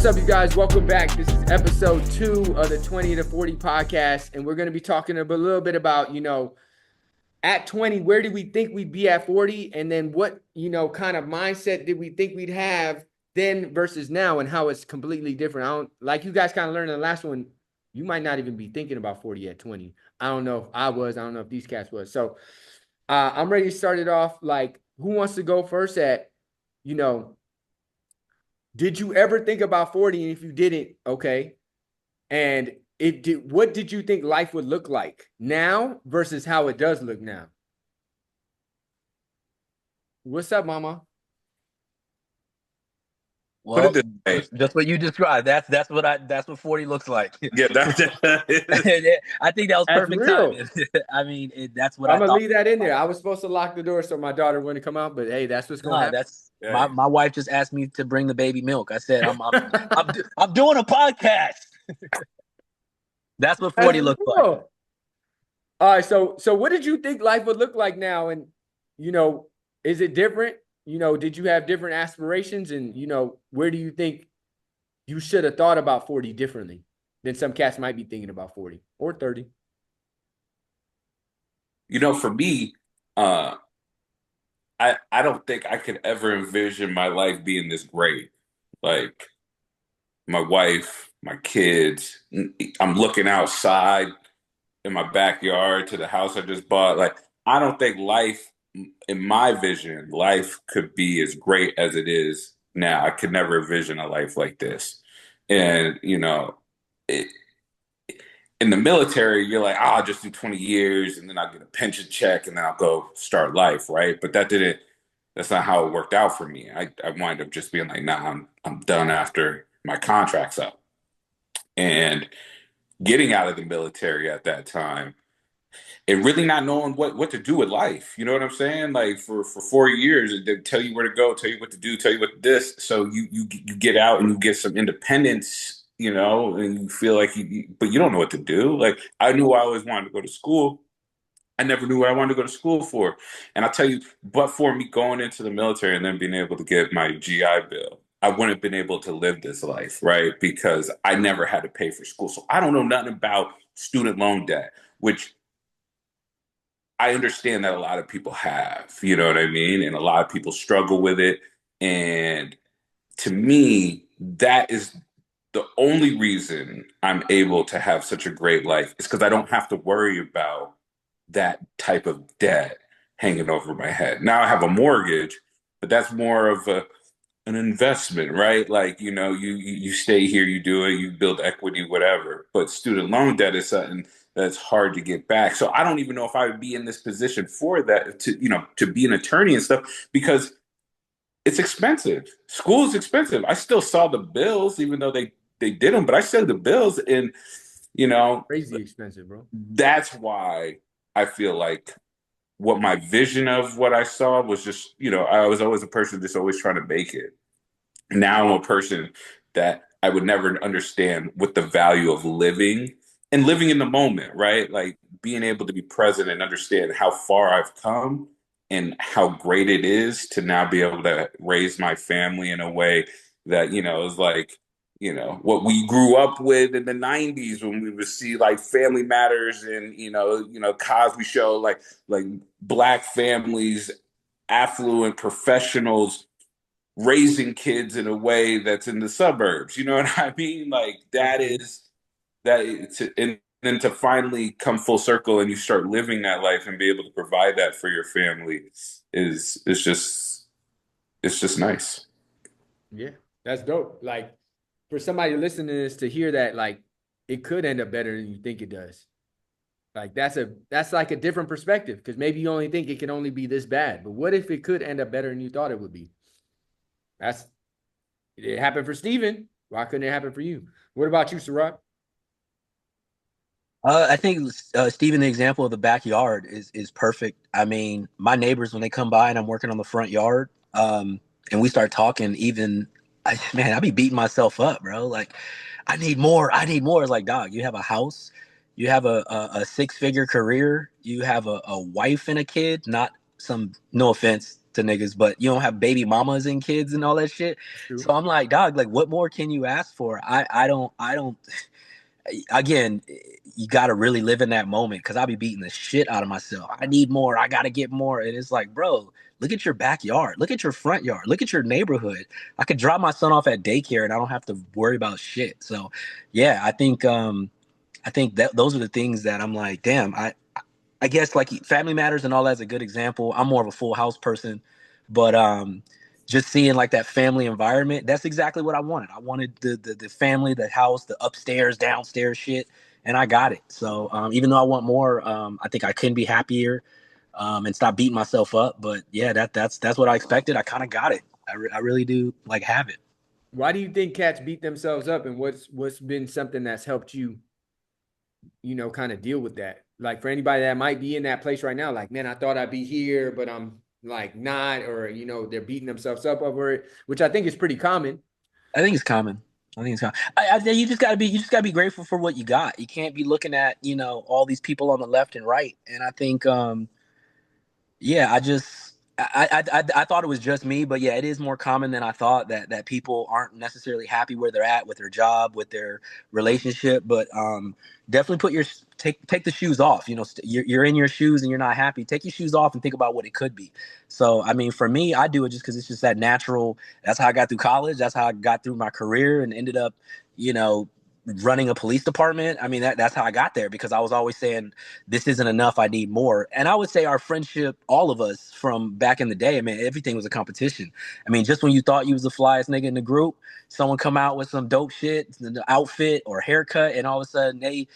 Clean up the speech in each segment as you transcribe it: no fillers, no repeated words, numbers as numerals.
What's up, you guys? Welcome back. This is episode 2 of the 20 to 40 podcast, and we're going to be talking a little bit about, at 20, where did we think we'd be at 40, and then what, kind of mindset did we think we'd have then versus now, and how it's completely different. Like you guys kind of learned in the last one, you might not even be thinking about 40 at 20. I don't know if I was. I don't know if these cats was. So I'm ready to start it off. Like, who wants to go first at, did you ever think about 40? And if you didn't, okay. And what did you think life would look like now versus how it does look now? What's up, mama? Well, just what you described. That's what 40 looks like. Yeah, I think that was That's perfect real. timing. I mean, that's what I'm I gonna thought. leave that in there. I was supposed to lock the door so my daughter wouldn't come out, but hey, that's what's gonna happen. That's my wife just asked me to bring the baby milk. I said I'm doing a podcast. That's what 40 looks like. All right, so what did you think life would look like now? And is it different? Did you have different aspirations? And where do you think you should have thought about 40 differently than some cats might be thinking about 40 or 30? For me, I don't think I could ever envision my life being this great. Like my wife, my kids, I'm looking outside in my backyard to the house I just bought. Like, I don't think life, in my vision, life could be as great as it is now. I could never envision a life like this. And, it, in the military, you're like, I'll just do 20 years and then I'll get a pension check and then I'll go start life, right? But that's not how it worked out for me. I wind up just being like, nah, I'm done after my contract's up. And getting out of the military at that time and really not knowing what to do with life. You know what I'm saying? Like for 4 years, they tell you where to go, tell you what to do, tell you what this. So you get out and you get some independence, and you feel like but you don't know what to do. Like I knew I always wanted to go to school. I never knew what I wanted to go to school for. And I'll tell you, but for me going into the military and then being able to get my GI Bill, I wouldn't have been able to live this life, right? Because I never had to pay for school. So I don't know nothing about student loan debt, which I understand that a lot of people have, you know what I mean? And a lot of people struggle with it. And to me, that is the only reason I'm able to have such a great life is because I don't have to worry about that type of debt hanging over my head. Now I have a mortgage, but that's more of an investment, right? Like, you stay here, you do it, you build equity, whatever. But student loan debt is something that's hard to get back. So I don't even know if I would be in this position for that, to be an attorney and stuff, because it's expensive. School is expensive. I still saw the bills, even though they did them, but I saw the bills and, Crazy expensive, bro. That's why I feel like what my vision of what I saw was just, I was always a person just always trying to make it. Now I'm a person that I would never understand what the value of living and living in the moment, right? Like being able to be present and understand how far I've come and how great it is to now be able to raise my family in a way that, is like, what we grew up with in the 90s when we would see like Family Matters and, Cosby Show, like Black families, affluent professionals raising kids in a way that's in the suburbs. You know what I mean? Like and then to finally come full circle and you start living that life and be able to provide that for your family is just nice. Yeah, that's dope. Like for somebody listening to this to hear that, like it could end up better than you think it does. Like that's like a different perspective, because maybe you only think it can only be this bad, but what if it could end up better than you thought it would be? It happened for Steven. Why couldn't it happen for you? What about you, Sarat? I think Steven, the example of the backyard is perfect. I mean, my neighbors, when they come by and I'm working on the front yard, and we start talking, I be beating myself up, bro. Like, I need more. It's like, dog, you have a house, you have a 6-figure career, you have a wife and a kid, not some, no offense, to niggas, but you don't have baby mamas and kids and all that shit. That's true. So I'm like, dog, like what more can you ask for? I don't again, you got to really live in that moment because I'll be beating the shit out of myself. I need more. I got to get more. And it's like, bro, look at your backyard. Look at your front yard. Look at your neighborhood. I could drop my son off at daycare and I don't have to worry about shit. So, yeah, I think that those are the things that I'm like, damn, I guess like Family Matters and all that's a good example. I'm more of a Full House person, but just seeing like that family environment, that's exactly what I wanted. I wanted the family, the house, the upstairs, downstairs shit, and I got it. So even though I want more, I think I can be happier and stop beating myself up. But yeah, that's what I expected. I kind of got it. I really do like have it. Why do you think cats beat themselves up, and what's been something that's helped you, kind of deal with that? Like for anybody that might be in that place right now, like, man, I thought I'd be here, but I'm like not, or they're beating themselves up over it, which I think is pretty common. I think it's common. I think it's common. Think you just gotta be grateful for what you got. You can't be looking at all these people on the left and right. And I think yeah, I thought it was just me, but yeah, it is more common than I thought that people aren't necessarily happy where they're at with their job, with their relationship. But definitely take the shoes off. You're in your shoes and you're not happy. Take your shoes off and think about what it could be. So I mean, for me, I do it just because it's just that natural. That's how I got through college. That's how I got through my career and ended up, you know, running a police department. I mean, that's how I got there because I was always saying this isn't enough. I need more. And I would say our friendship, all of us from back in the day, I mean, everything was a competition. I mean, just when you thought you was the flyest nigga in the group, someone come out with some dope shit, the outfit or haircut, and all of a sudden they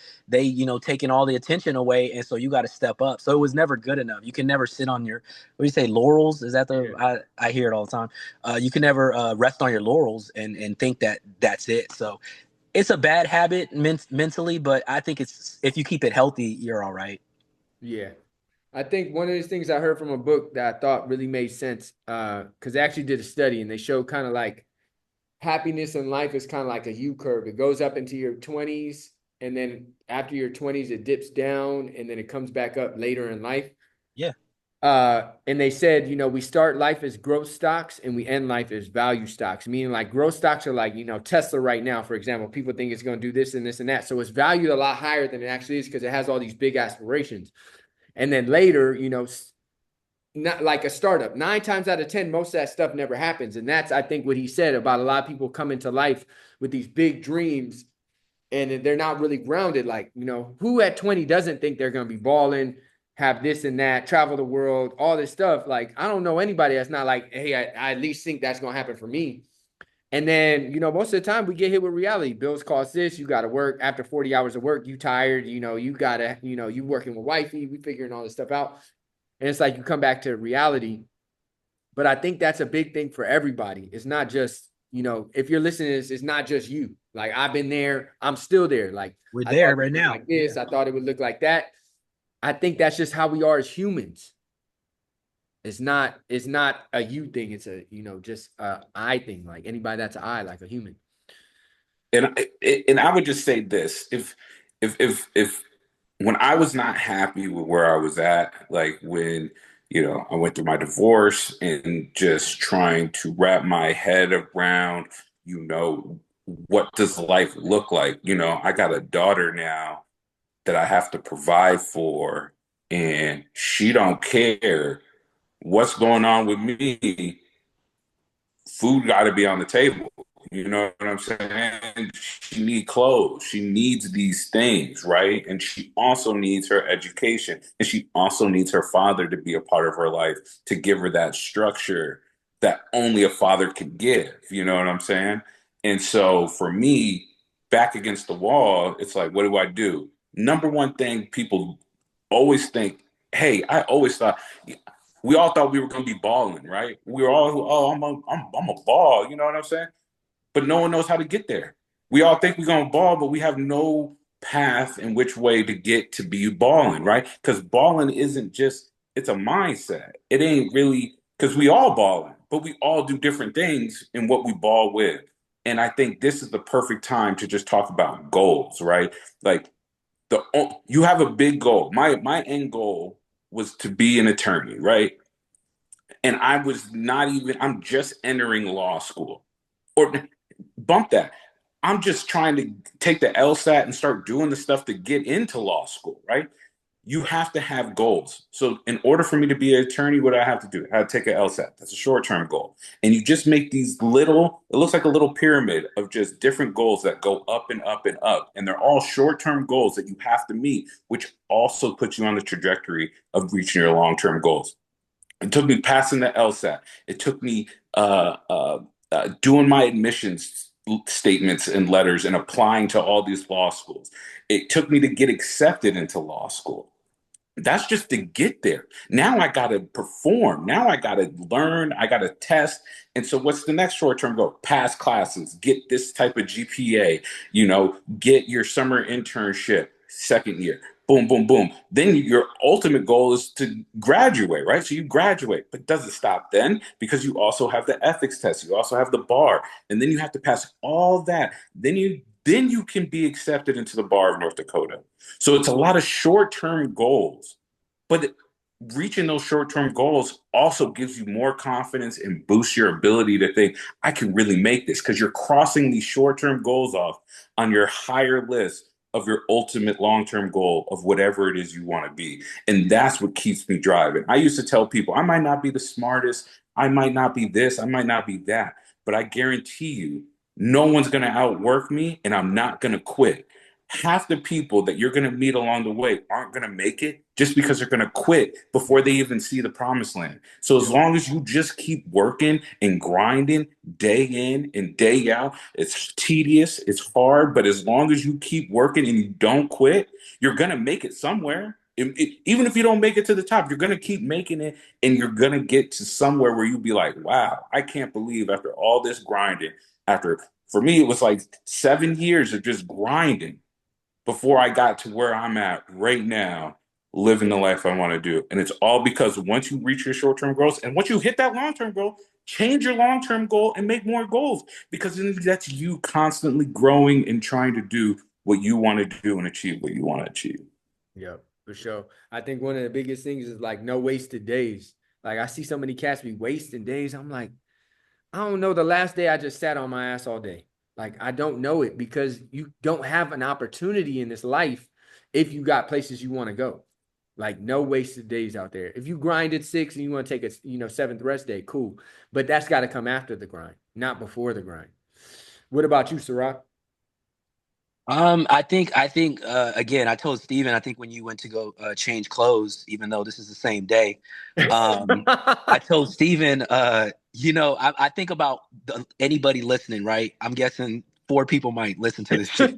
taking all the attention away, and so you got to step up. So it was never good enough. You can never sit on your what do you say laurels? Is that the I hear it all the time. You can never rest on your laurels and think that that's it. So it's a bad habit mentally, but I think it's if you keep it healthy, you're all right. Yeah. I think one of these things I heard from a book that I thought really made sense, because they actually did a study and they showed kind of like happiness in life is kind of like a U curve. It goes up into your 20s, and then after your 20s, it dips down, and then it comes back up later in life. Yeah. And they said, we start life as growth stocks and we end life as value stocks, meaning like growth stocks are like, Tesla right now, for example, people think it's going to do this and this and that. So it's valued a lot higher than it actually is because it has all these big aspirations. And then later, not like a startup, 9 times out of 10, most of that stuff never happens. And that's, I think, what he said about a lot of people come into life with these big dreams and they're not really grounded. Like, who at 20 doesn't think they're going to be balling, have this and that, travel the world, all this stuff. Like, I don't know anybody that's not like, hey, I at least think that's going to happen for me. And then, most of the time we get hit with reality. Bills cost this, you got to work after 40 hours of work, you tired, you got to, you working with wifey, we figuring all this stuff out. And it's like you come back to reality. But I think that's a big thing for everybody. It's not just, if you're listening to this, it's not just you. Like, I've been there, I'm still there. Like, we're there right now. Like this, yeah. I thought it would look like that. I think that's just how we are as humans. It's not a you thing. It's a, just a I thing. Like anybody that's an I, like a human. And I would just say this: if when I was not happy with where I was at, like when I went through my divorce and just trying to wrap my head around, what does life look like? I got a daughter now that I have to provide for, and she don't care what's going on with me. Food got to be on the table. You know what I'm saying? She needs clothes. She needs these things, right? And she also needs her education. And she also needs her father to be a part of her life, to give her that structure that only a father can give. You know what I'm saying? And so for me, back against the wall, it's like, what do I do? Number one thing people always think, hey, I always thought, we all thought we were going to be balling, right? We were all, oh, I'm a ball. You know what I'm saying? But no one knows how to get there. We all think we're going to ball, but we have no path in which way to get to be balling, right? Because balling isn't just, it's a mindset. It ain't really, because we all balling, but we all do different things in what we ball with. And I think this is the perfect time to just talk about goals, right? Like you have a big goal. My end goal was to be an attorney, right? And I'm just entering law school. Or bump that. I'm just trying to take the LSAT and start doing the stuff to get into law school, right? You have to have goals. So in order for me to be an attorney, what do I have to do? I have to take an LSAT. That's a short-term goal. And you just make these little, it looks like a little pyramid of just different goals that go up and up and up. And they're all short-term goals that you have to meet, which also puts you on the trajectory of reaching your long-term goals. It took me passing the LSAT. It took me doing my admissions statements and letters and applying to all these law schools. It took me to get accepted into law school. That's just to get there. Now I got to perform. Now I got to learn. I got to test. And so what's the next short-term goal? Pass classes, get this type of GPA, get your summer internship second year. Boom, boom, boom. Then your ultimate goal is to graduate, right? So you graduate, but does it stop then? Because you also have the ethics test. You also have the bar. And then you have to pass all that. Then you can be accepted into the bar of North Dakota. So it's a lot of short-term goals, but reaching those short-term goals also gives you more confidence and boosts your ability to think, I can really make this, because you're crossing these short-term goals off on your higher list of your ultimate long-term goal of whatever it is you want to be. And that's what keeps me driving. I used to tell people, I might not be the smartest, I might not be this, I might not be that, but I guarantee you, no one's going to outwork me, and I'm not going to quit. Half the people that you're going to meet along the way aren't going to make it just because they're going to quit before they even see the promised land. So as long as you just keep working and grinding day in and day out, it's tedious, it's hard, but as long as you keep working and you don't quit, you're going to make it somewhere. Even if you don't make it to the top, you're going to keep making it, and you're going to get to somewhere where you'll be like, wow, I can't believe after all this grinding, for me, it was like 7 years of just grinding before I got to where I'm at right now, living the life I want to do. And it's all because once you reach your short-term goals, and once you hit that long-term goal, change your long-term goal and make more goals, because then that's you constantly growing and trying to do what you want to do and achieve what you want to achieve. Yep, for sure. I think one of the biggest things is like no wasted days. Like I see so many cats be wasting days. I'm like, I don't know the last day I just sat on my ass all day. Like, I don't know it, because you don't have an opportunity in this life if you got places you want to go. Like, no wasted days out there. If you grind at 6 and you want to take a 7th rest day, cool. But that's got to come after the grind, not before the grind. What about you, Sirach? I think again, I told Steven, I think when you went to go change clothes, even though this is the same day, I told Steven, I think about anybody listening, right? I'm guessing 4 people might listen to this shit.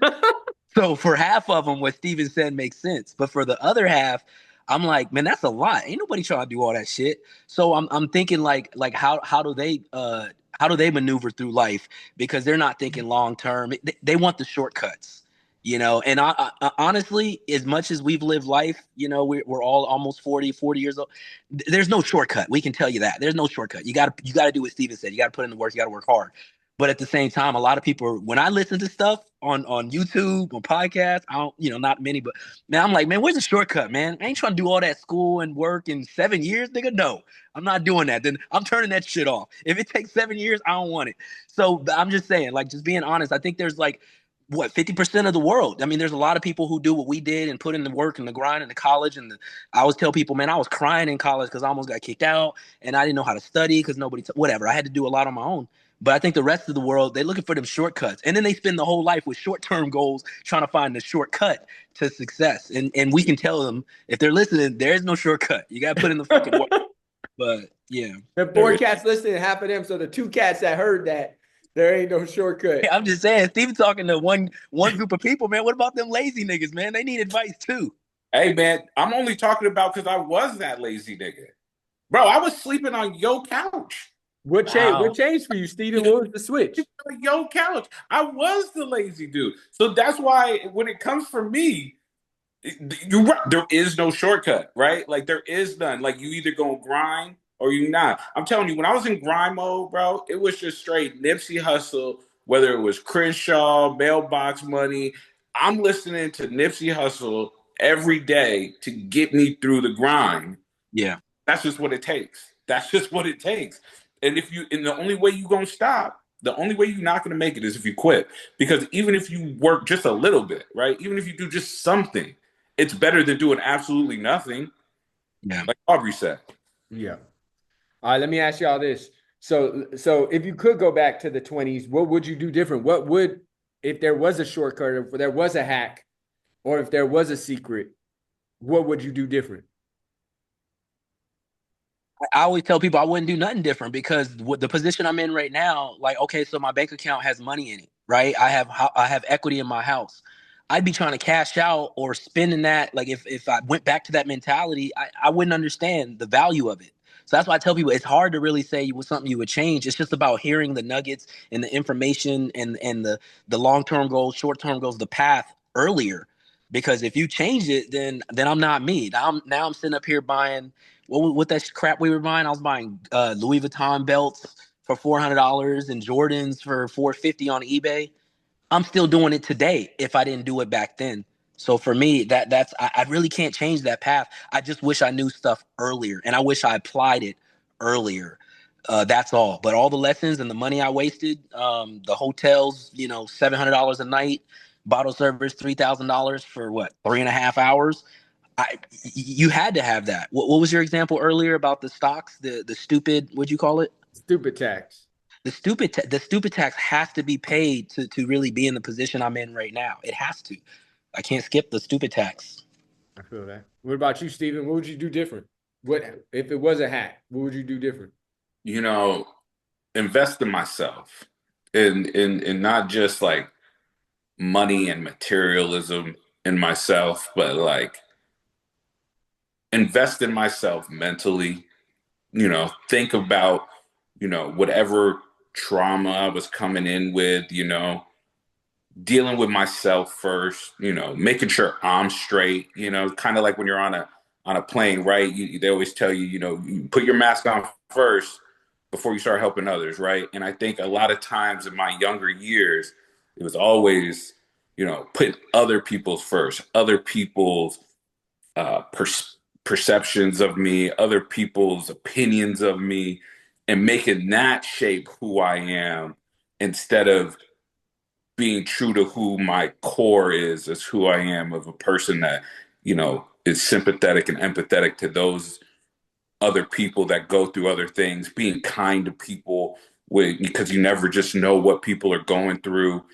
So for half of them, what Steven said makes sense. But for the other half, I'm like, man, that's a lot. Ain't nobody trying to do all that shit. So I'm thinking like how do they maneuver through life, because they're not thinking long term. They want the shortcuts, And I honestly, as much as we've lived life, we're all almost 40 years old. There's no shortcut. We can tell you that there's no shortcut. You gotta do what Steven said. You gotta put in the work. You gotta work hard. But at the same time, a lot of people, when I listen to stuff on YouTube, on podcasts, I don't, not many, but man, I'm like, man, where's the shortcut, man? I ain't trying to do all that school and work in 7 years, nigga. No, I'm not doing that. Then I'm turning that shit off. If it takes 7 years, I don't want it. So I'm just saying, like, just being honest, I think there's like, what, 50% of the world. I mean, there's a lot of people who do what we did and put in the work and the grind and the college. I always tell people, man, I was crying in college because I almost got kicked out and I didn't know how to study because whatever. I had to do a lot on my own. But I think the rest of the world, they're looking for them shortcuts. And then they spend the whole life with short-term goals trying to find the shortcut to success. And we can tell them, if they're listening, there is no shortcut. You got to put in the fucking work. But, yeah. The 4 cats listening, half of them. So the 2 cats that heard that, there ain't no shortcut. I'm just saying, Steven talking to one group of people, man. What about them lazy niggas, man? They need advice, too. Hey, man, I'm only talking about because I was that lazy nigga. Bro, I was sleeping on your couch. What changed for you, Steven? What was the switch? Yo, couch. I was the lazy dude. So that's why when it comes for me, there is no shortcut, right? Like there is none. Like you either gonna grind or you not. I'm telling you, when I was in grind mode, bro, it was just straight Nipsey Hussle, whether it was Crenshaw, Mailbox Money. I'm listening to Nipsey Hussle every day to get me through the grind. Yeah. That's just what it takes. That's just what it takes. And the only way you're gonna stop, the only way you're not gonna make it is if you quit. Because even if you work just a little bit, right? Even if you do just something, it's better than doing absolutely nothing, Yeah. like Aubrey said. Yeah. All right, let me ask y'all this. So if you could go back to the 20s, what would you do different? What would, if there was a shortcut, if there was a hack, or if there was a secret, what would you do different? I always tell people I wouldn't do nothing different because what the position I'm in right now, like, okay, so my bank account has money in it, right? I have equity in my house. I'd be trying to cash out or spending that. Like if I went back to that mentality, I wouldn't understand the value of it. So that's why I tell people it's hard to really say was something you would change. It's just about hearing the nuggets and the information and the long term goals, short term goals, the path earlier. Because if you change it, then I'm not me. Now I'm sitting up here buying what that crap we were buying. I was buying Louis Vuitton belts for $400 and Jordans for $450 on eBay. I'm still doing it today if I didn't do it back then. So for me, I really can't change that path. I just wish I knew stuff earlier, and I wish I applied it earlier. That's all. But all the lessons and the money I wasted, the hotels, $700 a night, bottle service $3,000 for what 3.5 hours. You had to have that. What was your example earlier about the stocks? The stupid, what'd you call it? Stupid tax. The stupid tax has to be paid to really be in the position I'm in right now. It has to. I can't skip the stupid tax. I feel that. What about you, Steven? What would you do different? What if it was a hack? What would you do different? You know, invest in myself, and not just like money and materialism in myself, but like invest in myself mentally. Think about, whatever trauma I was coming in with, dealing with myself first, making sure I'm straight, kind of like when you're on a plane, right? They always tell you, you put your mask on first before you start helping others, right? And I think a lot of times in my younger years, it was always, putting other people's first, other people's uh, per- perceptions of me, other people's opinions of me, and making that shape who I am instead of being true to who my core is, as who I am, of a person that, is sympathetic and empathetic to those other people that go through other things, being kind to people because you never just know what people are going through,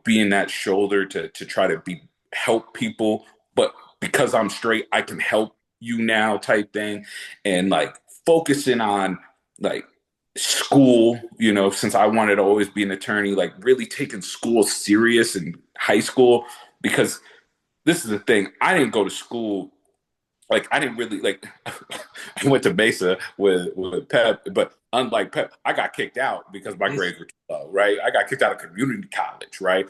being that shoulder to try to help people, but because I'm straight, I can help you now type thing. And like focusing on like school, since I wanted to always be an attorney, like really taking school serious in high school, because this is the thing. I didn't go to school like I didn't really like I went to Mesa with Pep, but unlike Pep, I got kicked out because my grades were too low, right? I got kicked out of community college, right?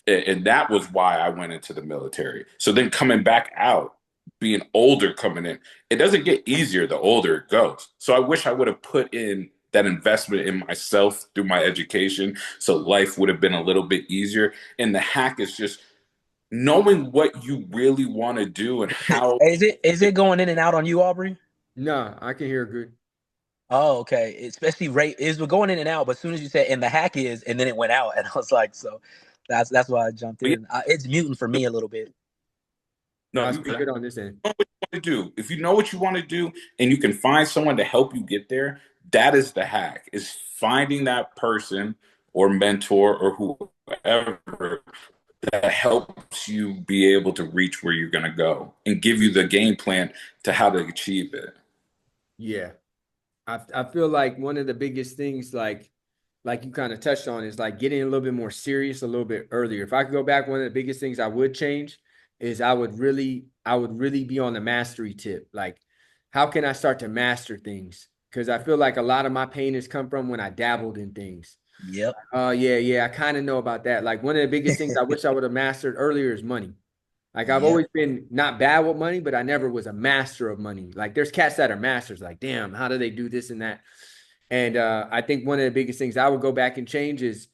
And that was why I went into the military. So then coming back out, being older coming in, it doesn't get easier the older it goes. So I wish I would have put in that investment in myself through my education, so life would have been a little bit easier. And the hack is just knowing what you really want to do and how. Is it going in and out on you, Aubrey? No, I can hear good. Oh, okay. Especially rate is we're going in and out, but as soon as you said and the hack is, and then it went out, and I was like, so that's why I jumped in. It's muting for me a little bit. No, No, it's you good on this end. know what you want to do. If you know what you want to do and you can find someone to help you get there, that is the hack. Is finding that person or mentor or whoever that helps you be able to reach where you're going to go and give you the game plan to how to achieve it. Yeah. I feel like one of the biggest things, like you kind of touched on, is like getting a little bit more serious a little bit earlier. If I could go back, one of the biggest things I would change is I would really be on the mastery tip. Like, how can I start to master things? Because I feel like a lot of my pain has come from when I dabbled in things. Yep. Yeah, I kind of know about that. Like, one of the biggest things I wish I would have mastered earlier is money. Like, I've Yep. always been not bad with money, but I never was a master of money. Like, there's cats that are masters. Like, damn, how do they do this and that? And I think one of the biggest things I would go back and change is,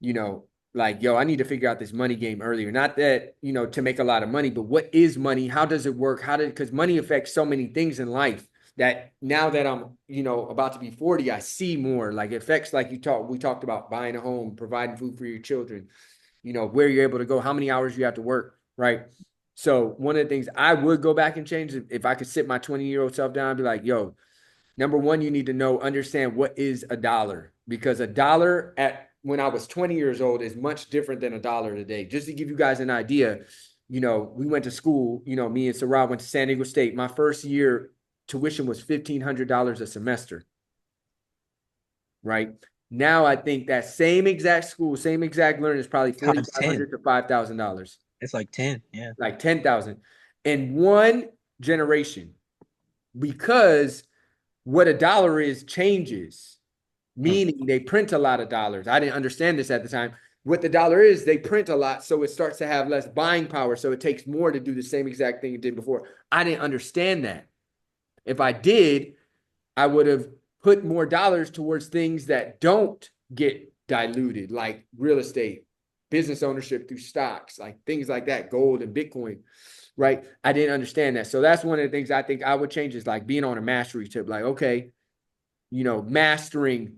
you know, like, yo, I need to figure out this money game earlier. Not that, to make a lot of money, but what is money? How does it work? Because money affects so many things in life. that now that I'm, about to be 40, I see more like effects like we talked about buying a home, providing food for your children, where you're able to go, how many hours you have to work, right? So one of the things I would go back and change if I could sit my 20-year-old self down and be like, yo, number one, you need to understand what is a dollar, because a dollar when I was 20 years old is much different than a dollar today. Just to give you guys an idea, we went to school, me and Sarah went to San Diego State. My first year tuition was $1,500 a semester, right? Now I think that same exact school, same exact learning is probably Times 10. $4,500 to $5,000. It's like 10. Yeah. Like 10,000 in one generation, because what a dollar is changes, meaning they print a lot of dollars. I didn't understand this at the time. What the dollar is, they print a lot, so it starts to have less buying power. So it takes more to do the same exact thing it did before. I didn't understand that. If I did, I would have put more dollars towards things that don't get diluted, like real estate, business ownership through stocks, like things like that, gold and Bitcoin, right? I didn't understand that. So that's one of the things I think I would change, is like being on a mastery tip, like, okay, mastering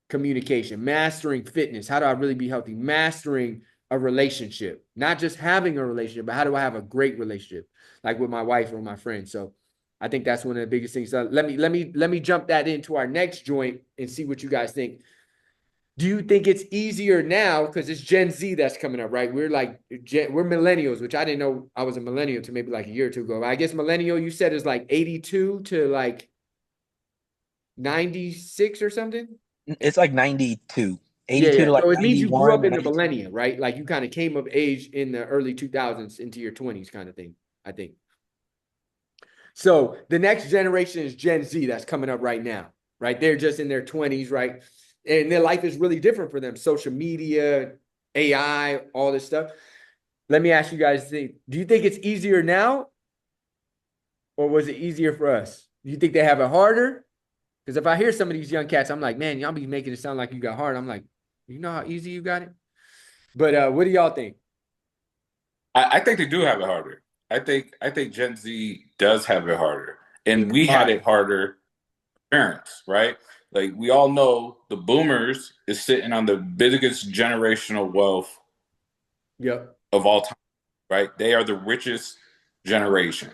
communication, mastering fitness. How do I really be healthy? Mastering a relationship, not just having a relationship, but how do I have a great relationship, like with my wife or my friends? So I think that's one of the biggest things. So let me jump that into our next joint and see what you guys think. Do you think it's easier now, because it's Gen Z that's coming up, right? We're millennials, which I didn't know I was a millennial to maybe like a year or two ago. I guess millennial, you said, is like 82 to like 96 or something? It's like 92. Yeah, 82 yeah. to like So it means you grew 91, up in the 92. millennia, right? Like you kind of came of age in the early 2000s into your 20s kind of thing, I think. So the next generation is Gen Z that's coming up right now, right? They're just in their 20s, right? And their life is really different for them. Social media, AI, all this stuff. Let me ask you guys, do you think it's easier now, or was it easier for us? Do you think they have it harder? Because if I hear some of these young cats, I'm like, man, y'all be making it sound like you got hard. I'm like, you know how easy you got it? But what do y'all think? I think they do have it harder. I think Gen Z does have it harder, and we had Why? it harder. Parents, right? Like we all know, the Boomers is sitting on the biggest generational wealth Yep. of all time, right? They are the richest generation,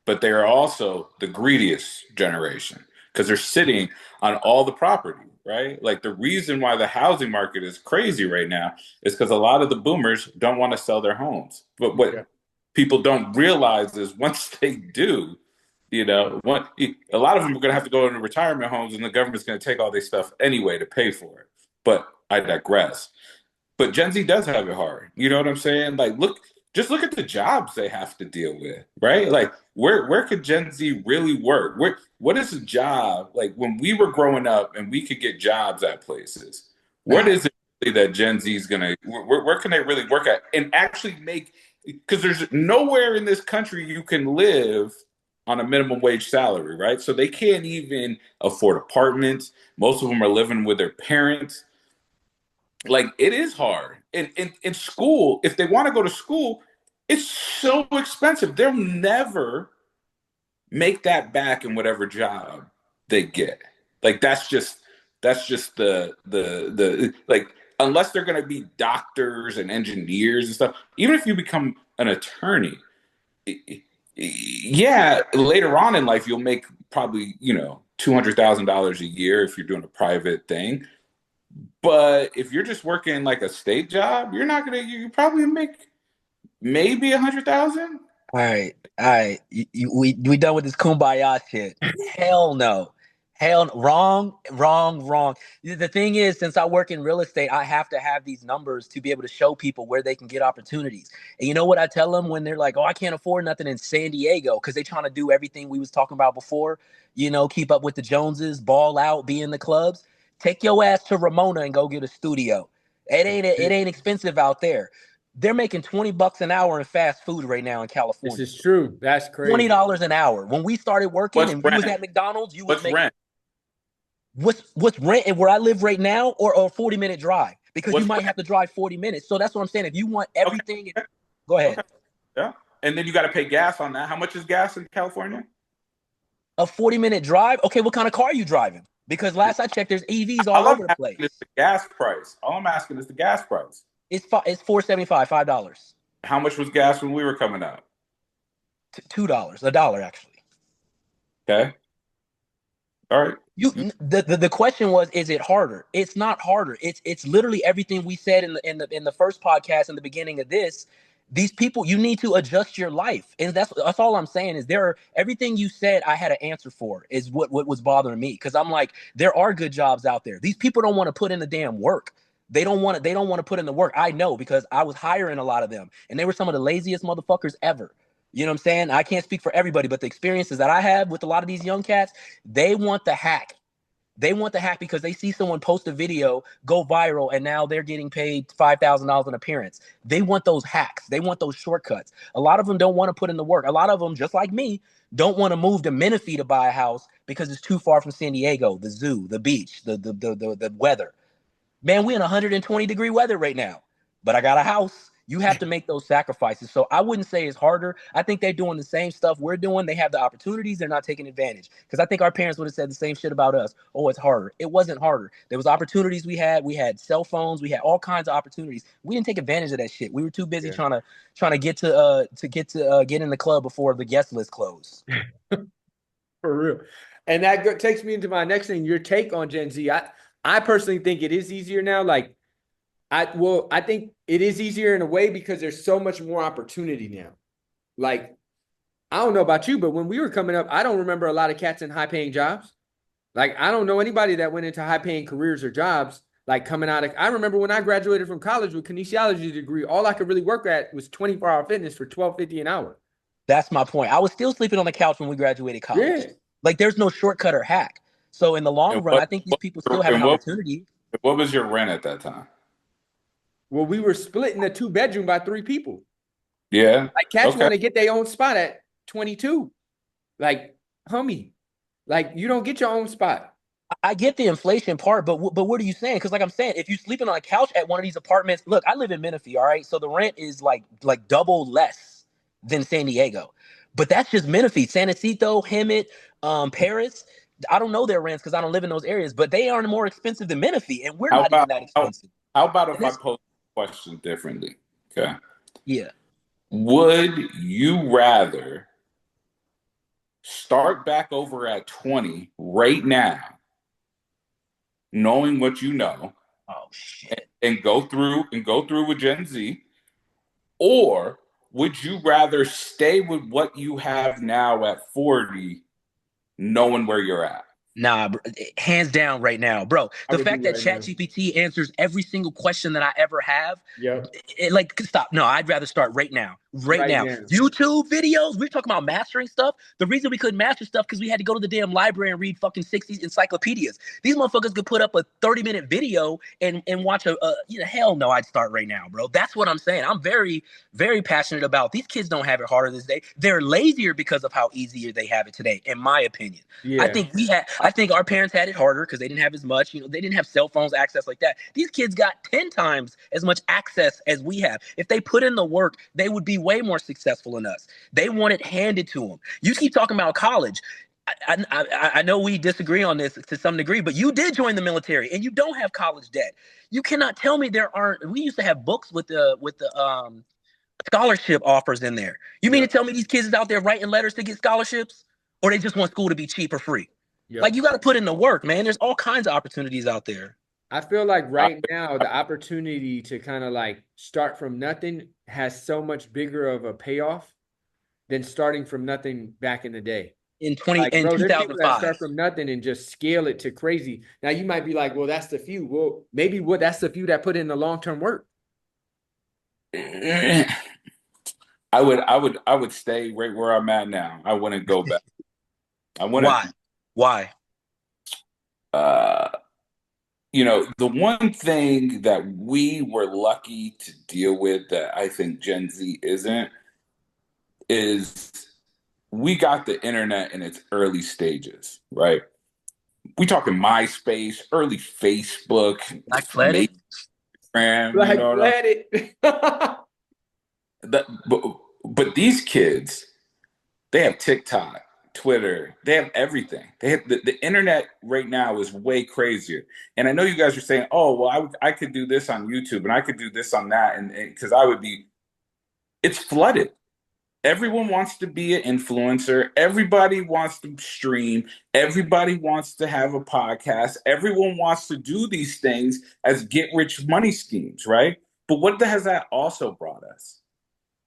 but they are also the greediest generation because they're sitting on all the property, right? Like the reason why the housing market is crazy right now is because a lot of the boomers don't want to sell their homes. But Yeah. what people don't realize is once they do, a lot of them are going to have to go into retirement homes, and the government's going to take all this stuff anyway to pay for it. But I digress. But Gen Z does have it hard. You know what I'm saying? Like, just look at the jobs they have to deal with, right? Like, where could Gen Z really work? What is a job like when we were growing up and we could get jobs at places? What is it really that Gen Z is gonna? Where can they really work at and actually make? Because there's nowhere in this country you can live on a minimum wage salary, right? So they can't even afford apartments. Most of them are living with their parents. Like it is hard. In school, if they want to go to school, it's so expensive. They'll never make that back in whatever job they get. Like that's just the like unless they're going to be doctors and engineers and stuff. Even if you become an attorney, yeah, later on in life you'll make probably $200,000 a year if you're doing a private thing. But if you're just working like a state job, you're not gonna. You probably make maybe 100,000. All right. All right. We done with this kumbaya shit. Hell no. Wrong, wrong, wrong. The thing is, since I work in real estate, I have to have these numbers to be able to show people where they can get opportunities. And you know what I tell them when they're like, oh, I can't afford nothing in San Diego because they're trying to do everything we was talking about before, keep up with the Joneses, ball out, be in the clubs. Take your ass to Ramona and go get a studio. It ain't expensive out there. They're making $20 an hour in fast food right now in This California. is true. That's crazy. $20 an hour. When we started working What's and we was rent? at McDonald's, you was What's making rent? what's rent and where I live right now, or a 40-minute drive, because you What's might rent? have to drive 40 minutes. So that's what I'm saying. If you want Okay, everything, go ahead. okay, yeah. And then you got to pay gas on that. How much is gas in California? A 40-minute drive? Okay, what kind of car are you driving? Because last I checked, there's EVs all All I'm over the asking is place. the gas price. All I'm asking is the gas price. It's $4.75, $5. How much was gas when we were coming out? $2, $1 actually. Okay. All right. The question was, is it harder? It's not harder. It's literally everything we said in the first podcast in the beginning of this. These people, you need to adjust your life, and that's all I'm saying. Is everything you said I had an answer for is what was bothering me, because I'm like, there are good jobs out there. These people don't want to put in the damn work. They don't want to put in the work. I know, because I was hiring a lot of them, and they were some of the laziest motherfuckers ever. You know what I'm saying? I can't speak for everybody, but the experiences that I have with a lot of these young cats, they want the hack. They want the hack because they see someone post a video, go viral, and now they're getting paid $5,000 an appearance. They want those hacks. They want those shortcuts. A lot of them don't want to put in the work. A lot of them, just like me, don't want to move to Menifee to buy a house because it's too far from San Diego, the zoo, the beach, the weather. Man, we're in 120-degree weather right now, but I got a house. You have to make those sacrifices. So I wouldn't say it's harder. I think they're doing the same stuff we're doing. They have the opportunities. They're not taking advantage. Because I think our parents would have said the same shit about us. Oh, it's harder. It wasn't harder. There was opportunities we had. We had cell phones. We had all kinds of opportunities. We didn't take advantage of that shit. We were too busy trying to get in the club before the guest list closed. For real. And that takes me into my next thing, your take on Gen Z. I personally think it is easier now. Like, I think it is easier in a way because there's so much more opportunity now. Like, I don't know about you, but when we were coming up, I don't remember a lot of cats in high-paying jobs. Like, I don't know anybody that went into high-paying careers or jobs, like coming out of, I remember when I graduated from college with kinesiology degree, all I could really work at was 24-hour fitness for $12.50 an hour. That's my point. I was still sleeping on the couch when we graduated college. Yeah. Like, there's no shortcut or hack. So in the long And run, I think these people still have an opportunity. what was your rent at that time? Well, we were splitting a 2-bedroom by 3 people. Yeah. Like, cats want to get their own spot at 22. Like, homie, like, you don't get your own spot. I get the inflation part, but what are you saying? Because like I'm saying, if you're sleeping on a couch at one of these apartments, look, I live in Menifee, all right? So the rent is like double less than San Diego. But that's just Menifee. San Jacinto, Hemet, Paris. I don't know their rents because I don't live in those areas, but they are more expensive than Menifee, and we're How not even about that expensive. how about if I pose the question differently? Okay. Yeah. Would you rather start back over at 20 right now, knowing what you know, Oh shit. and go through with Gen Z, or would you rather stay with what you have now at 40, knowing where you're at? Nah, bro, hands down right now, bro. I The would fact do that right now. ChatGPT answers every single question that I ever have, Yep. like, stop. No, I'd rather start right now. Right Right now. now. YouTube videos. We're talking about mastering stuff. The reason we couldn't master stuff because we had to go to the damn library and read fucking 60s encyclopedias. These motherfuckers could put up a 30-minute video and watch hell no, I'd start right now, bro. That's what I'm saying. I'm very, very passionate about these kids don't have it harder this day. They're lazier because of how easier they have it today, in my opinion. Yeah. I think our parents had it harder because they didn't have as much, they didn't have cell phones access like that. These kids got 10 times as much access as we have. If they put in the work, they would be way more successful than us. They want it handed to them. You keep talking about college. I know we disagree on this to some degree, but you did join the military and you don't have college debt. You cannot tell me there aren't. We used to have books with the scholarship offers in there. You mean to tell me these kids is out there writing letters to get scholarships, or they just want school to be cheap or free? Yep. Like, you got to put in the work, man. There's all kinds of opportunities out there. I feel like right now the opportunity to kind of like start from nothing has so much bigger of a payoff than starting from nothing back in the day. In Like, bro, there's people that 2005. start from nothing and just scale it to crazy. Now you might be like, well, that's the few. Well, maybe that's the few that put in the long-term work. I would stay right where I'm at now. I wouldn't go back. Why? The one thing that we were lucky to deal with that I think Gen Z isn't is we got the internet in its early stages, right? We talking MySpace, early Facebook, Black Planet? Instagram, Black Planet. but these kids, they have TikTok, Twitter. They have everything. They have the internet right now is way crazier. And I know you guys are saying, "Oh, well, I could do this on YouTube and I could do this on that," and because I would be, it's flooded. Everyone wants to be an influencer. Everybody wants to stream. Everybody wants to have a podcast. Everyone wants to do these things as get rich money schemes, right? But what has that also brought us?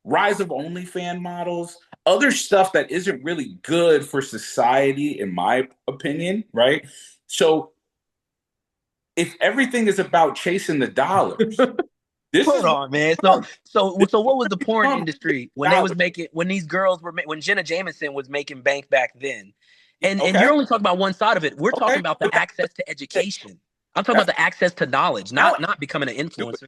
Rise of OnlyFans models, other stuff that isn't really good for society, in my opinion, right? So if everything is about chasing the dollars, this Hold is on, man. So what was the porn dumb. industry when they was making when these girls were when Jenna Jameson was making bank back then? And Okay. you're only talking about one side of it. We're talking Okay. about the access to education. I'm talking That's- about the access to knowledge, not becoming an influencer.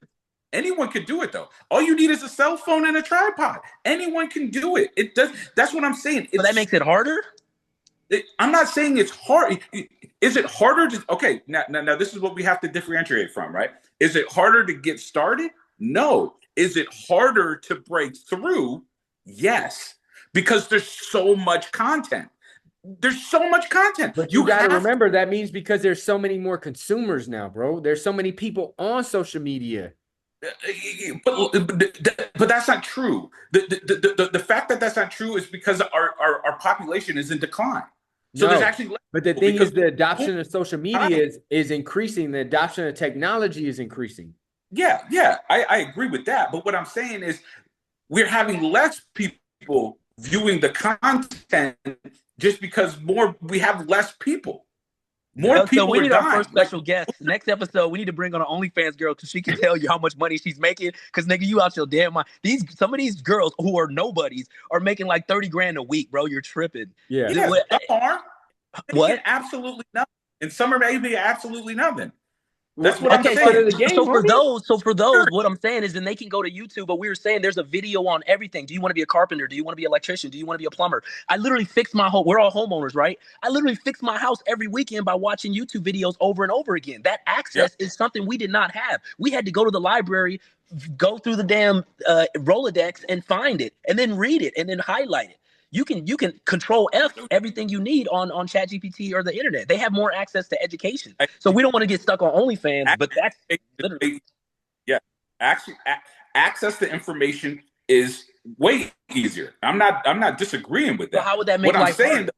Anyone could do it though. All you need is a cell phone and a tripod. Anyone can do it. It does. That's what I'm saying. So that makes it harder. I'm not saying it's hard. Is it harder to? Okay, now this is what we have to differentiate from, right? Is it harder to get started? No. Is it harder to break through? Yes, because there's so much content. There's so much content. But you got to remember that means because there's so many more consumers now, bro. There's so many people on social media. But that's not true. The fact that that's not true is because our population is in decline. So there's actually less. But the thing is, the adoption of social media is increasing. The adoption of technology is increasing. Yeah, I agree with that. But what I'm saying is we're having less people viewing the content just because we have less people. More people. So we need are our dying. first special guest. Next episode, we need to bring on an OnlyFans girl because she can tell you how much money she's making. Because nigga, you out your damn mind. Some of these girls who are nobodies are making like 30 grand a week, bro. You're tripping. Yeah, some are. What? Absolutely nothing. And some are maybe absolutely nothing. That's what I'm saying. The game, so for those, what I'm saying is then they can go to YouTube, but we were saying there's a video on everything. Do you want to be a carpenter? Do you want to be an electrician? Do you want to be a plumber? I literally fix my home. We're all homeowners, right? I literally fix my house every weekend by watching YouTube videos over and over again. That access is something we did not have. We had to go to the library, go through the damn Rolodex and find it, and then read it, and then highlight it. You can control F everything you need on ChatGPT or the internet. They have more access to education. So we don't want to get stuck on OnlyFans, but that's literally. Yeah. Actually, access to information is way easier. I'm not disagreeing with that. So how would that make life harder? I'm saying,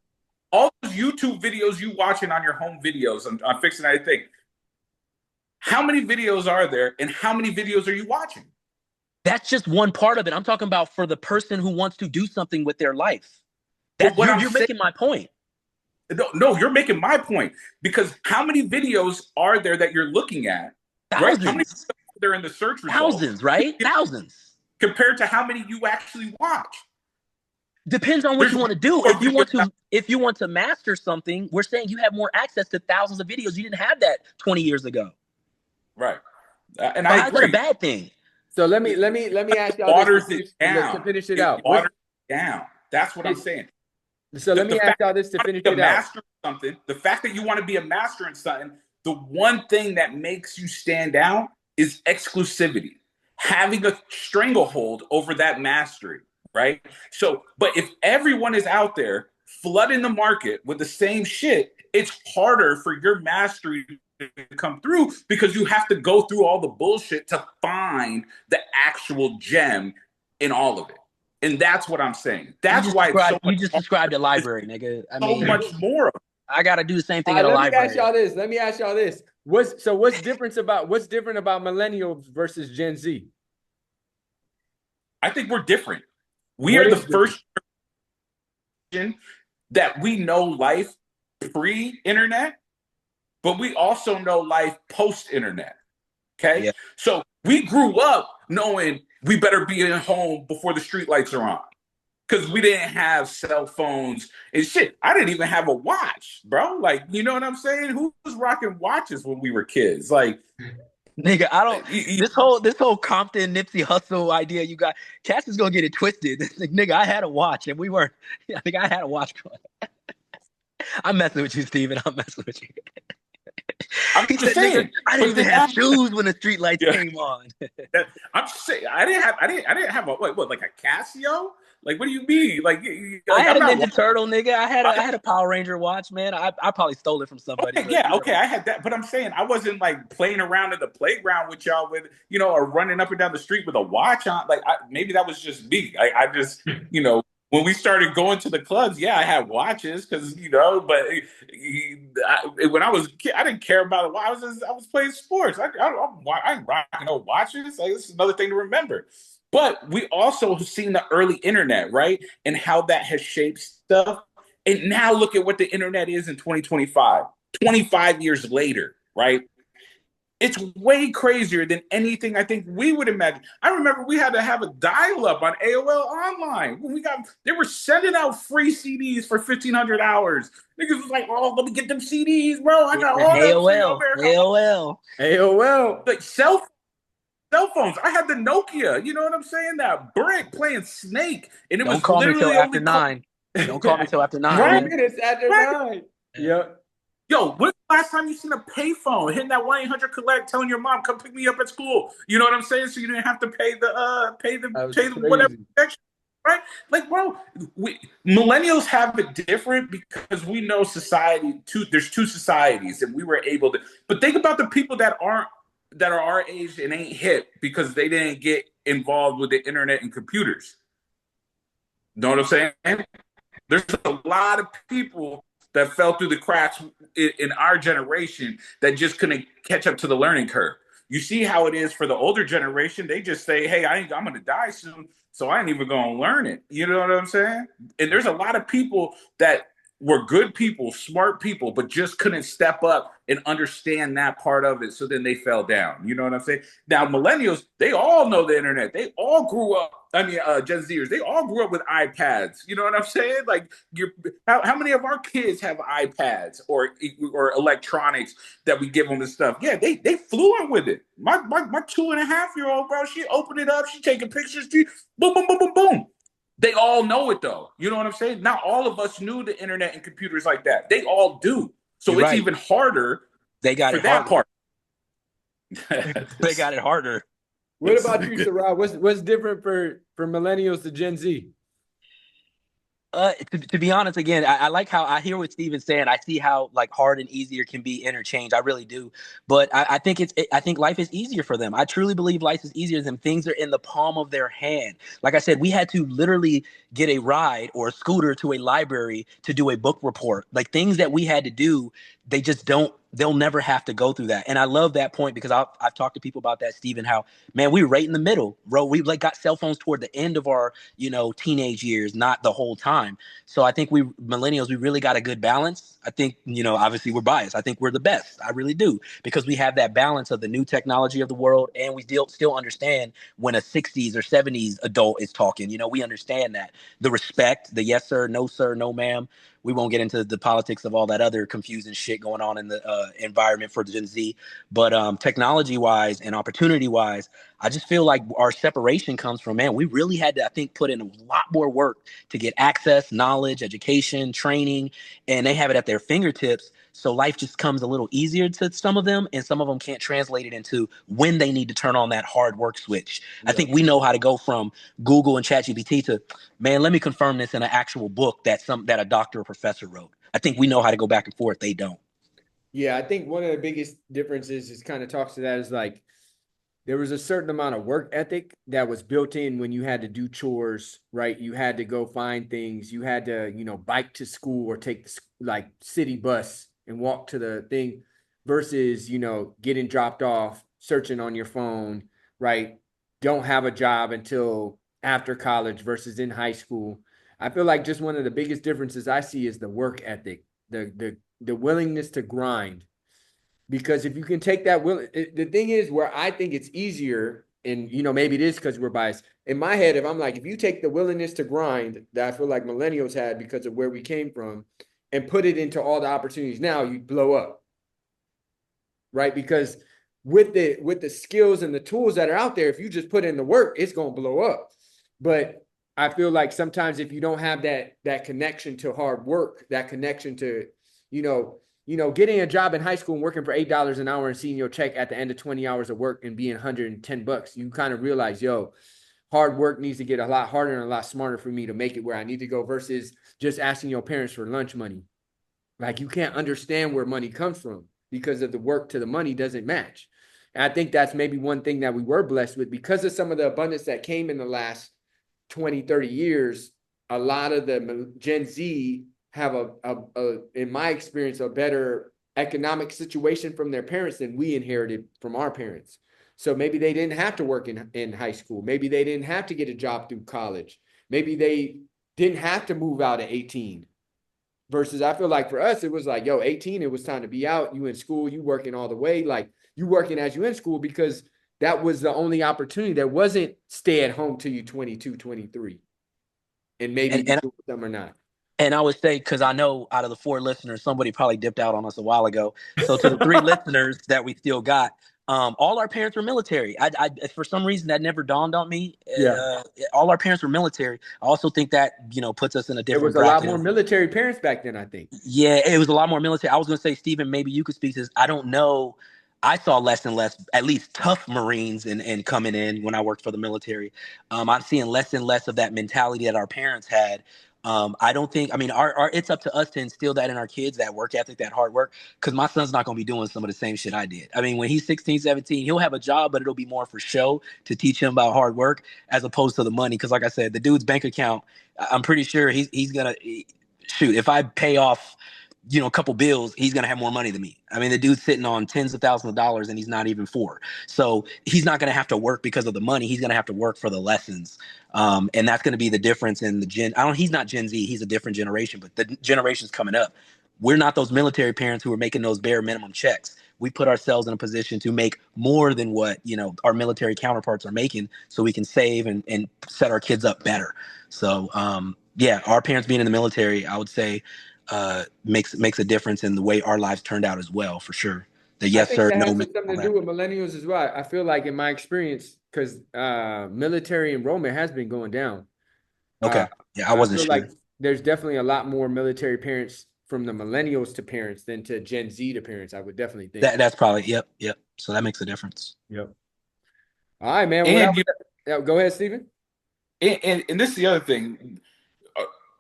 all those YouTube videos you watching on your home videos on fixing anything, how many videos are there and how many videos are you watching? That's just one part of it. I'm talking about for the person who wants to do something with their life. You're making my point. No, you're making my point. Because how many videos are there that you're looking at? Thousands. Right? How many are there in the search results? Thousands, right? Thousands. Compared to how many you actually watch. Depends on what you want to do. If you want to master something, we're saying you have more access to thousands of videos. You didn't have that 20 years ago. Right. And I agree. That's a bad thing. So let me ask y'all this to finish it out. Waters it down. That's what I'm saying. So let me ask y'all this to finish it out. The fact that you want to be a master in something, the one thing that makes you stand out is exclusivity. Having a stranglehold over that mastery, right? So, but if everyone is out there flooding the market with the same shit, it's harder for your mastery to come through because you have to go through all the bullshit to find the actual gem in all of it. And that's what I'm saying. That's why you just described a library, nigga. I mean, so much more. I got to do the same thing at a library. Let me ask y'all this. What's different about millennials versus Gen Z? I think we're different. We are the first generation that we know life pre-internet, but we also know life post-internet. Okay? Yeah. So we grew up knowing we better be at home before the street lights are on. Because we didn't have cell phones and shit. I didn't even have a watch, bro. Like, you know what I'm saying? Who was rocking watches when we were kids? Like, nigga, I don't. This whole Compton Nipsey Hussle idea you got, Cass is gonna get it twisted. Like, nigga, I had a watch and we weren't. I think I had a watch. I'm messing with you, Steven. I'm messing with you. I'm He just said, "Nigga, saying. I didn't But even then have shoes when the street lights yeah, came on." I'm just saying. I didn't have a what like a Casio. Like, what do you mean? I Like had I'm a not. Ninja Turtle, nigga. I I, had a Power Ranger watch, man. I probably stole it from somebody, okay, but yeah, you know. okay, I had that, but I'm saying I wasn't like playing around in the playground with y'all with or running up and down the street with a watch on. Like, maybe that was just me. I just when we started going to the clubs, yeah, I had watches because but when I was a kid, I didn't care about it. I was playing sports. I ain't rocking no watches. Like, this is another thing to remember. But we also have seen the early internet, right? And how that has shaped stuff. And now look at what the internet is in 2025, 25 years later, right? It's way crazier than anything I think we would imagine. I remember we had to have a dial-up on AOL Online. When they were sending out free CDs for 1,500 hours. Niggas was like, "Oh, let me get them CDs, bro. I got all that free AOL, America." AOL. AOL. Like cell phones. I had the Nokia. You know what I'm saying? That brick playing Snake, and it Don't was call me till literally after only 9. Don't call me till after 9, right, man. Minutes after right. 9. Yep. Yo, when's the last time you seen a payphone hitting that 1-800-collect, telling your mom come pick me up at school? You know what I'm saying? So you didn't have to That was pay the whatever crazy. extra, right? Like, bro, millennials have it different because we know society. There's two societies, and we were able to. But think about the people that are our age and ain't hip because they didn't get involved with the internet and computers. Know what I'm saying? There's a lot of people that fell through the cracks in our generation that just couldn't catch up to the learning curve. You see how it is for the older generation. They just say, "Hey, I'm going to die soon, so I ain't even going to learn it." You know what I'm saying? And there's a lot of people that were good people, smart people, but just couldn't step up and understand that part of it. So then they fell down. You know what I'm saying? Now, millennials, they all know the internet. They all grew up. I mean, Gen Zers, they all grew up with iPads. You know what I'm saying? Like, how many of our kids have iPads or electronics that we give them and stuff? Yeah, they fluent with it. My 2.5-year-old, bro, she opened it up, she taking pictures, boom, boom, boom, boom, boom. They all know it though. You know what I'm saying? Not all of us knew the internet and computers like that. They all do. So You're it's right. even harder They got for it that harder. part. They got it harder. What about you, Sarah? What's different for millennials to Gen Z? To be honest, again, I like how I hear what Steven's saying. I see how like hard and easier can be interchanged. I really do. But I think I think life is easier for them. I truly believe life is easier than things are in the palm of their hand. Like I said, we had to literally get a ride or a scooter to a library to do a book report. Like things that we had to do, they just don't. They'll never have to go through that. And I love that point because I've talked to people about that, Steven, how, man, we were right in the middle, bro. We like got cell phones toward the end of our, teenage years, not the whole time. So I think we millennials, we really got a good balance. I think, obviously we're biased. I think we're the best. I really do, because we have that balance of the new technology of the world, and we still understand when a 60s or 70s adult is talking. We understand that. The respect, the yes sir, no ma'am. We won't get into the politics of all that other confusing shit going on in the environment for Gen Z. But technology wise and opportunity wise, I just feel like our separation comes from, man, we really had to, I think, put in a lot more work to get access, knowledge, education, training, and they have it at their fingertips. So life just comes a little easier to some of them, and some of them can't translate it into when they need to turn on that hard work switch. I Yeah. think we know how to go from Google and ChatGPT to, man, let me confirm this in an actual book that a doctor or professor wrote. I think we know how to go back and forth. They don't. Yeah, I think one of the biggest differences is kind of talks to that is like there was a certain amount of work ethic that was built in when you had to do chores, right? You had to go find things. You had to, bike to school or take the like city bus and walk to the thing versus, getting dropped off, searching on your phone, right? Don't have a job until after college versus in high school. I feel like just one of the biggest differences I see is the work ethic, the willingness to grind, because if you can take that the thing is where I think it's easier, and maybe it is because we're biased in my head, if I'm like, if you take the willingness to grind that I feel like millennials had because of where we came from and put it into all the opportunities now, you blow up, right? Because with the skills and the tools that are out there, if you just put in the work, it's going to blow up. But I feel like sometimes if you don't have that connection to hard work, that connection to getting a job in high school and working for $8 an hour and seeing your check at the end of 20 hours of work and being $110, you kind of realize, hard work needs to get a lot harder and a lot smarter for me to make it where I need to go versus just asking your parents for lunch money. Like, you can't understand where money comes from because of the work to the money doesn't match. And I think that's maybe one thing that we were blessed with because of some of the abundance that came in the last 20, 30 years. A lot of the Gen Z have in my experience, a better economic situation from their parents than we inherited from our parents. So maybe they didn't have to work in high school. Maybe they didn't have to get a job through college. Maybe they didn't have to move out at 18. Versus I feel like for us, it was like, 18, it was time to be out. You in school, you working all the way. Like, you working as you in school because that was the only opportunity. There wasn't stay at home till you 22, 23. And maybe you do them or not. And I would say, because I know out of the 4 listeners, somebody probably dipped out on us a while ago. So to the 3 listeners that we still got, all our parents were military. I for some reason that never dawned on me. All our parents were military. I also think that puts us in a different. There was a lot more military parents back then, I think. Yeah, it was a lot more military. I was going to say, Stephen, maybe you could speak to this. I don't know. I saw less and less, at least tough Marines and coming in when I worked for the military. I'm seeing less and less of that mentality that our parents had. I don't think, it's up to us to instill that in our kids, that work ethic, that hard work, because my son's not going to be doing some of the same shit I did. When he's 16, 17, he'll have a job, but it'll be more for show to teach him about hard work as opposed to the money. Because like I said, the dude's bank account, I'm pretty sure he's going to shoot. If I pay off, a couple bills, he's going to have more money than me. The dude's sitting on tens of thousands of dollars and he's not even 4. So he's not going to have to work because of the money. He's going to have to work for the lessons. And that's going to be the difference in the he's not Gen Z. He's a different generation, but the generations coming up, we're not those military parents who are making those bare minimum checks. We put ourselves in a position to make more than what, our military counterparts are making so we can save and set our kids up better. So, our parents being in the military, I would say, makes a difference in the way our lives turned out as well, for sure. The yes sir, that no. has something to do with millennials as well. I feel like in my experience, because military enrollment has been going down. Okay, I wasn't feel sure. like there's definitely a lot more military parents from the millennials to parents than to Gen Z to parents. I would definitely think that's probably yep. So that makes a difference. Yep. All right, man. Go ahead, Stephen. And this is the other thing.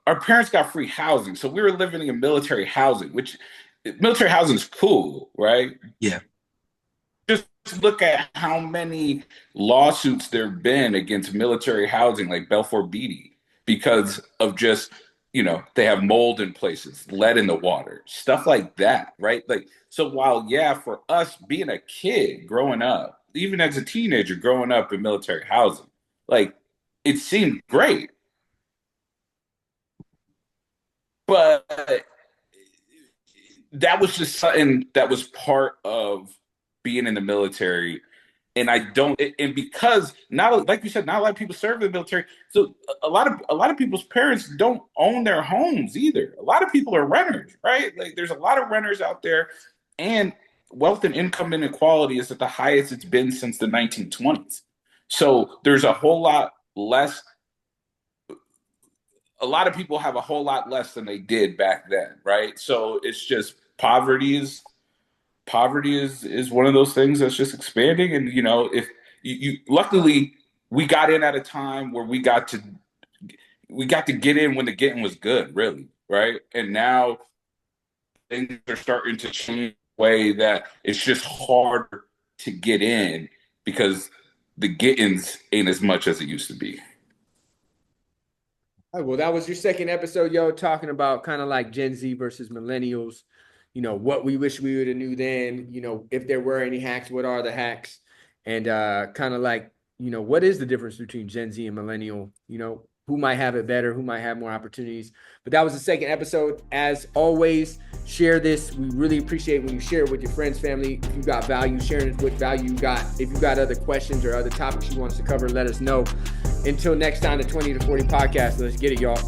Our parents got free housing, so we were living in military housing, which military housing is cool, right? Yeah. Just look at how many lawsuits there have been against military housing, like Belfort Beatty, because of just, they have mold in places, lead in the water, stuff like that, right? Like, so while, for us being a kid growing up, even as a teenager growing up in military housing, like, it seemed great. But that was just something that was part of being in the military. And because not, like you said, not a lot of people serve in the military. So a lot of people's parents don't own their homes either. A lot of people are renters, right? Like, there's a lot of renters out there, and wealth and income inequality is at the highest it's been since the 1920s. So there's a whole lot less. A lot of people have a whole lot less than they did back then, right? So it's just poverty is one of those things that's just expanding. And if you luckily we got in at a time where we got to get in when the getting was good, really, right? And now things are starting to change in a way that it's just harder to get in because the gettings ain't as much as it used to be. All right, well, that was your second episode, talking about kind of like Gen Z versus millennials, what we wish we would have knew then, if there were any hacks, what are the hacks? And kind of like, what is the difference between Gen Z and millennial? Who might have it better, who might have more opportunities. But that was the second episode. As always, share this. We really appreciate when you share it with your friends, family. If you got value, sharing it with value you got. If you got other questions or other topics you want us to cover, let us know. Until next time, the 20 to 40 podcast. Let's get it, y'all.